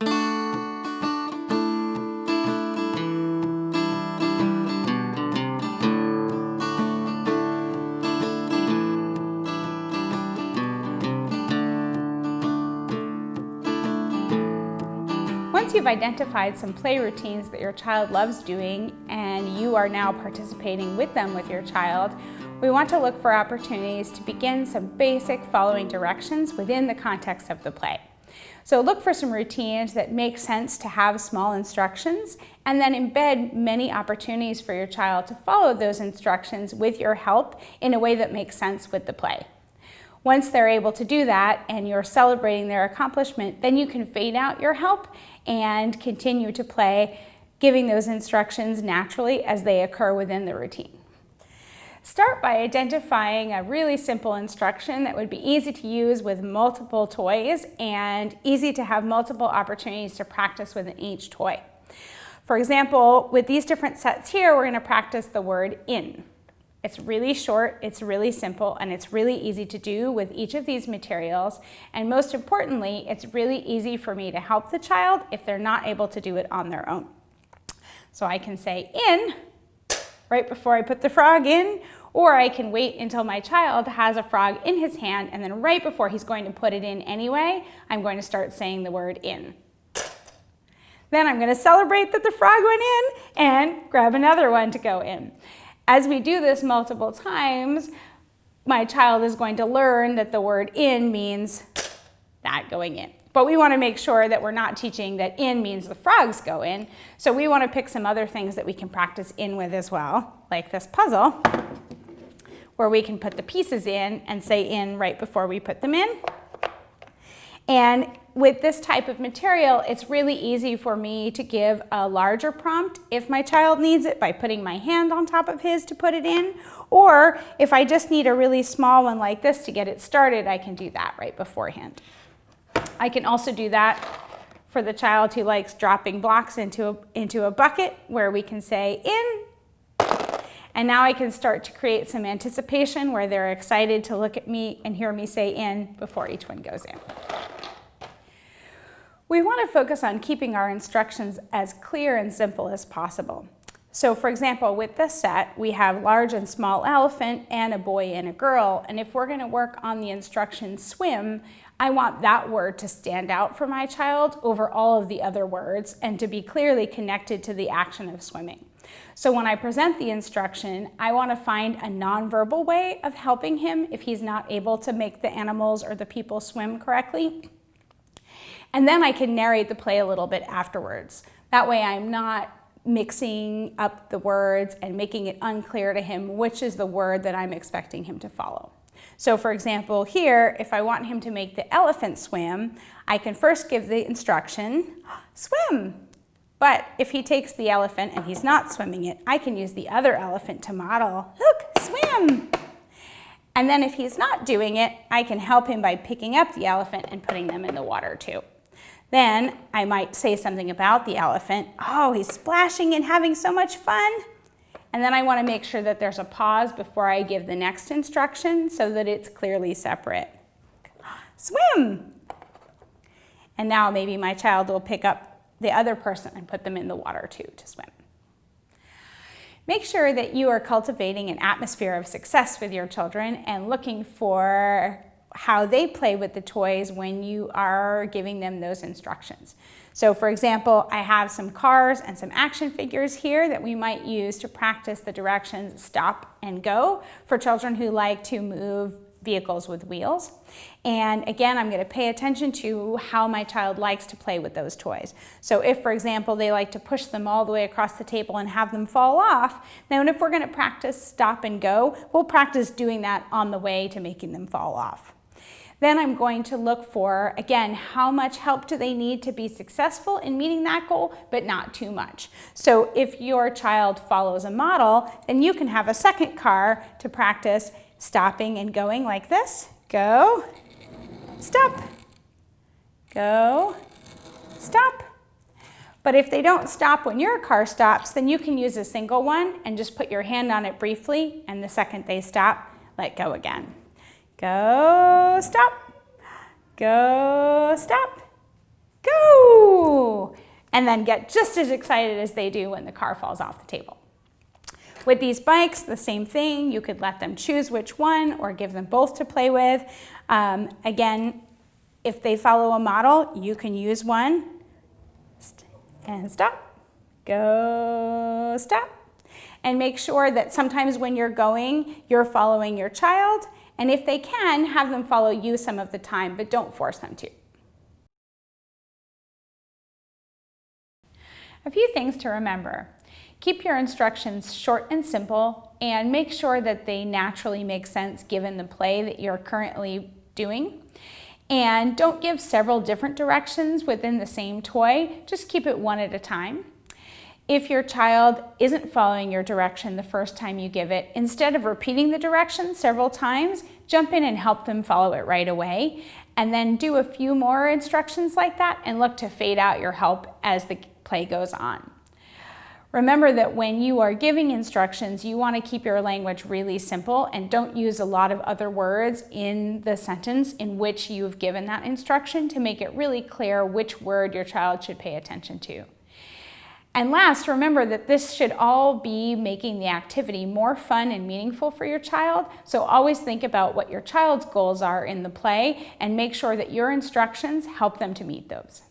Once you've identified some play routines that your child loves doing and you are now participating with them with your child, we want to look for opportunities to begin some basic following directions within the context of the play. So look for some routines that make sense to have small instructions, and then embed many opportunities for your child to follow those instructions with your help in a way that makes sense with the play. Once they're able to do that and you're celebrating their accomplishment, then you can fade out your help and continue to play, giving those instructions naturally as they occur within the routine. Start by identifying a really simple instruction that would be easy to use with multiple toys and easy to have multiple opportunities to practice within each toy. For example, with these different sets here, we're going to practice the word in. It's really short, it's really simple, and it's really easy to do with each of these materials. And most importantly, it's really easy for me to help the child if they're not able to do it on their own. So I can say in right before I put the frog in, or I can wait until my child has a frog in his hand, and then right before he's going to put it in anyway, I'm going to start saying the word in. Then I'm going to celebrate that the frog went in and grab another one to go in. As we do this multiple times, my child is going to learn that the word in means that going in. But we want to make sure that we're not teaching that in means the frogs go in. So we want to pick some other things that we can practice in with as well, like this puzzle, where we can put the pieces in and say in right before we put them in. And with this type of material, it's really easy for me to give a larger prompt if my child needs it by putting my hand on top of his to put it in. Or if I just need a really small one like this to get it started, I can do that right beforehand. I can also do that for the child who likes dropping blocks into a bucket, where we can say in. And now I can start to create some anticipation where they're excited to look at me and hear me say in before each one goes in. We want to focus on keeping our instructions as clear and simple as possible. So for example, with this set, we have large and small elephant and a boy and a girl. And if we're going to work on the instruction swim, I want that word to stand out for my child over all of the other words and to be clearly connected to the action of swimming. So when I present the instruction, I want to find a nonverbal way of helping him if he's not able to make the animals or the people swim correctly. And then I can narrate the play a little bit afterwards. That way I'm not mixing up the words and making it unclear to him which is the word that I'm expecting him to follow. So for example here, if I want him to make the elephant swim, I can first give the instruction, swim. But if he takes the elephant and he's not swimming it, I can use the other elephant to model, look, swim. And then if he's not doing it, I can help him by picking up the elephant and putting them in the water too. Then I might say something about the elephant. Oh, he's splashing and having so much fun. And then I want to make sure that there's a pause before I give the next instruction so that it's clearly separate. Swim! And now maybe my child will pick up the other person and put them in the water too to swim. Make sure that you are cultivating an atmosphere of success with your children and looking for how they play with the toys when you are giving them those instructions. So for example, I have some cars and some action figures here that we might use to practice the directions stop and go for children who like to move vehicles with wheels. And again, I'm going to pay attention to how my child likes to play with those toys. So if, for example, they like to push them all the way across the table and have them fall off, then if we're going to practice stop and go, we'll practice doing that on the way to making them fall off. Then I'm going to look for, again, how much help do they need to be successful in meeting that goal, but not too much. So if your child follows a model, then you can have a second car to practice stopping and going like this. Go, stop, go, stop. But if they don't stop when your car stops, then you can use a single one and just put your hand on it briefly, and the second they stop, let go again. Go, stop, go, stop, go, and then get just as excited as they do when the car falls off the table. With these bikes, the same thing. You could let them choose which one or give them both to play with. Again, if they follow a model, you can use one and stop, go, stop. And make sure that sometimes when you're going, you're following your child. And if they can, have them follow you some of the time, but don't force them to. A few things to remember. Keep your instructions short and simple, and make sure that they naturally make sense given the play that you're currently doing. And don't give several different directions within the same toy, just keep it one at a time. If your child isn't following your direction the first time you give it, instead of repeating the direction several times, jump in and help them follow it right away, and then do a few more instructions like that and look to fade out your help as the play goes on. Remember that when you are giving instructions, you want to keep your language really simple and don't use a lot of other words in the sentence in which you've given that instruction to make it really clear which word your child should pay attention to. And last, remember that this should all be making the activity more fun and meaningful for your child, so always think about what your child's goals are in the play and make sure that your instructions help them to meet those.